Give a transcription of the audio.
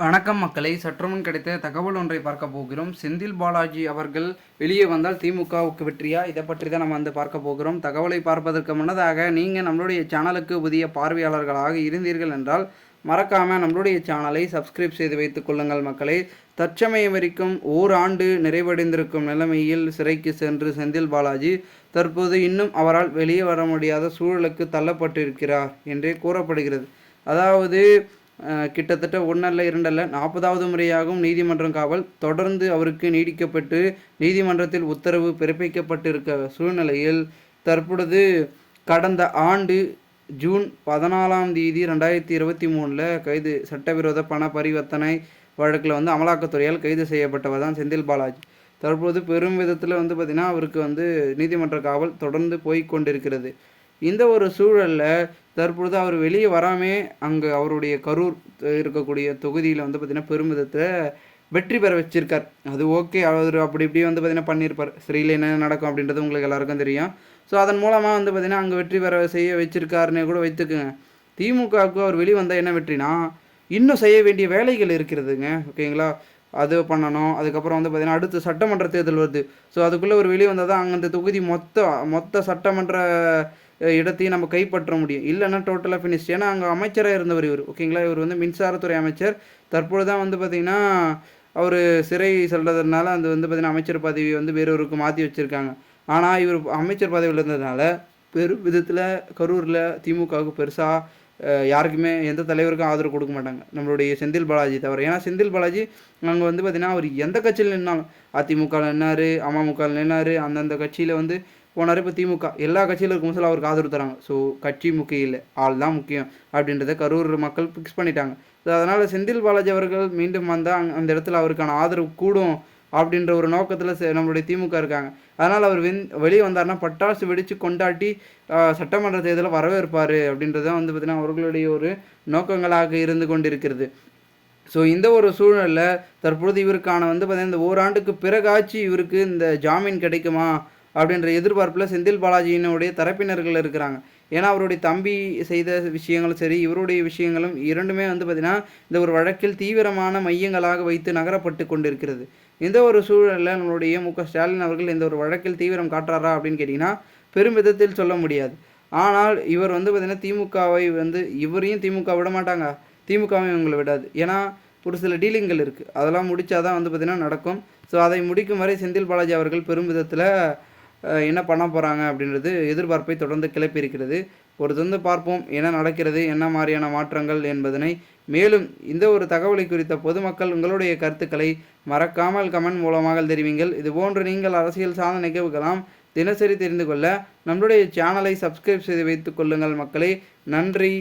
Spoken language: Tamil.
வணக்கம் மக்களை, சற்றுமுன் கிடைத்த தகவல் ஒன்றை பார்க்க போகிறோம். செந்தில் பாலாஜி அவர்கள் வெளியே வந்தால் திமுகவுக்கு வெற்றியா? இதை பற்றி தான் நம்ம பார்க்க போகிறோம். தகவலை பார்ப்பதற்கு முன்னதாக நீங்கள் நம்மளுடைய சேனலுக்கு புதிய பார்வையாளர்களாக இருந்தீர்கள் என்றால் மறக்காமல் நம்மளுடைய சேனலை சப்ஸ்கிரைப் செய்து வைத்துக் கொள்ளுங்கள் மக்களை. தற்சமயம் வரைக்கும் ஓராண்டு நிறைவடைந்திருக்கும் நிலைமையில் சிறைக்கு சென்று செந்தில் பாலாஜி தற்போது இன்னும் அவரால் வெளியே வர முடியாத சூழலுக்கு தள்ளப்பட்டிருக்கிறார் என்றே கூறப்படுகிறது. அதாவது கிட்டத்தட்ட 1 அல்ல 2 அல்ல 40வது முறையாகவும் நீதிமன்றம் காவல் தொடர்ந்து அவருக்கு நீடிக்கப்பட்டு நீதிமன்றத்தில் உத்தரவு பிறப்பிக்கப்பட்டிருக்க சூழ்நிலையில் தற்பொழுது கடந்த ஆண்டு ஜூன் 14ஆம் தேதி 2023 கைது சட்டவிரோத பண பரிவர்த்தனை வழக்கில் அமலாக்கத்துறையால் கைது செய்யப்பட்டவர் தான் செந்தில் பாலாஜி. தற்போது பெரும் விதத்தில் பார்த்திங்கன்னா அவருக்கு நீதிமன்ற காவல் தொடர்ந்து போய்கொண்டிருக்கிறது. இந்த ஒரு சூழலில் தற்பொழுது அவர் வெளியே வராமல் அங்கே அவருடைய கரூர் இருக்கக்கூடிய தொகுதியில் பார்த்திங்கன்னா பெருமிதத்தில் வெற்றி பெற வச்சிருக்கார். அது ஓகே, அவர் அப்படி இப்படி பார்த்திங்கன்னா பண்ணியிருப்பார். சிறையில் என்ன நடக்கும் அப்படின்றது உங்களுக்கு எல்லாருக்கும் தெரியும். ஸோ அதன் மூலமாக பார்த்திங்கன்னா அங்கே வெற்றி பெற செய்ய வச்சிருக்காருன்னு கூட வைத்துக்குங்க. திமுகவுக்கு அவர் வெளியே வந்தால் என்ன வெற்றினா, இன்னும் செய்ய வேண்டிய வேலைகள் இருக்கிறதுங்க. ஓகேங்களா, அது பண்ணணும். அதுக்கப்புறம் பார்த்திங்கன்னா அடுத்து சட்டமன்ற தேர்தல் வருது. ஸோ அதுக்குள்ளே ஒரு வெளியே வந்தால் தான் அங்கே அந்த தொகுதி மொத்த சட்டமன்ற இடத்தையும் நம்ம கைப்பற்ற முடியும். இல்லைன்னா டோட்டலாக ஃபினிஷ். ஏன்னா அங்கே அமைச்சராக இருந்தவர் இவர். ஓகேங்களா, இவர் மின்சாரத்துறை அமைச்சர். தற்பொழுது தான் பார்த்திங்கன்னா அவர் சிறை செல்றதுனால அந்த பார்த்திங்கன்னா அமைச்சர் பதவி வேறொருக்கு மாற்றி வச்சுருக்காங்க. ஆனால் இவர் அமைச்சர் பதவியில் இருந்ததுனால பெரும் விதத்தில் கரூரில் திமுகவுக்கு பெருசாக யாருக்குமே எந்த தலைவருக்கும் ஆதரவு கொடுக்க மாட்டாங்க, நம்மளுடைய செந்தில் பாலாஜி தவிர. ஏன்னா செந்தில் பாலாஜி அங்கே பார்த்திங்கன்னா அவர் எந்த கட்சியில் நின்னாலும், அதிமுகவில் நின்னார், அமமுகவில் நின்னார், அந்தந்த கட்சியில் போனார். இப்போ திமுக எல்லா கட்சியில் இருக்கும் சொல்ல அவருக்கு ஆதரவு தராங்க. ஸோ கட்சி முக்கியம் இல்லை, ஆள் தான் முக்கியம் அப்படின்றத கரூர் மக்கள் ஃபிக்ஸ் பண்ணிட்டாங்க. ஸோ அதனால் செந்தில் பாலாஜி அவர்கள் மீண்டும் வந்தால் அந்த இடத்துல அவருக்கான ஆதரவு கூடும் அப்படின்ற ஒரு நோக்கத்தில் நம்மளுடைய திமுக இருக்காங்க. அதனால் அவர் வெளியே வந்தார்னா பட்டாசு வெடித்து கொண்டாட்டி சட்டமன்ற தேர்தலில் வரவேற்பார் அப்படின்றத பார்த்திங்கன்னா அவர்களுடைய ஒரு நோக்கங்களாக இருந்து கொண்டிருக்கிறது. ஸோ இந்த ஒரு சூழ்நிலையில் தற்பொழுது இவருக்கான பார்த்திங்கன்னா இந்த ஓராண்டுக்கு பிறகாச்சு இவருக்கு இந்த ஜாமீன் கிடைக்குமா அப்படின்ற எதிர்பார்ப்பில் செந்தில் பாலாஜியினுடைய தரப்பினர்கள் இருக்கிறாங்க. ஏன்னா அவருடைய தம்பி செய்த விஷயங்களும் சரி, இவருடைய விஷயங்களும் இரண்டுமே பார்த்திங்கன்னா இந்த ஒரு வழக்கில் தீவிரமான மையங்களாக வைத்து நகரப்பட்டு கொண்டிருக்கிறது. இந்த ஒரு சூழலில் நம்மளுடைய மு.க.ஸ்டாலின் அவர்கள் இந்த ஒரு வழக்கில் தீவிரம் காட்டுறாரா அப்படின்னு கேட்டிங்கன்னா பெரும் விதத்தில் சொல்ல முடியாது. ஆனால் இவர் பார்த்திங்கன்னா திமுகவை இவரையும் திமுக விட மாட்டாங்க, திமுகவும் இவங்களை விடாது. ஏன்னா ஒரு சில டீலிங்கள் இருக்குது, அதெல்லாம் முடித்தாதான் பார்த்திங்கன்னா நடக்கும். ஸோ அதை முடிக்கும் வரை செந்தில் பாலாஜி அவர்கள் பெரும் விதத்தில் என்ன பண்ண போகிறாங்க அப்படின்றது எதிர்பார்ப்பை தொடர்ந்து கிளப்பியிருக்கிறது. பொறுத்து பார்ப்போம் என்ன நடக்கிறது, என்ன மாதிரியான மாற்றங்கள் என்பதனை. மேலும் இந்த ஒரு தகவலை குறித்த பொதுமக்கள் உங்களுடைய கருத்துக்களை மறக்காமல் கமெண்ட் மூலமாக தெரிவிங்கள். இதுபோன்று நீங்கள் அரசியல் சார்ந்த நிகழ்வுகளாம் தினசரி தெரிந்து கொள்ள நம்மளுடைய சேனலை சப்ஸ்கிரைப் செய்து வைத்துக் கொள்ளுங்கள் மக்களே. நன்றி.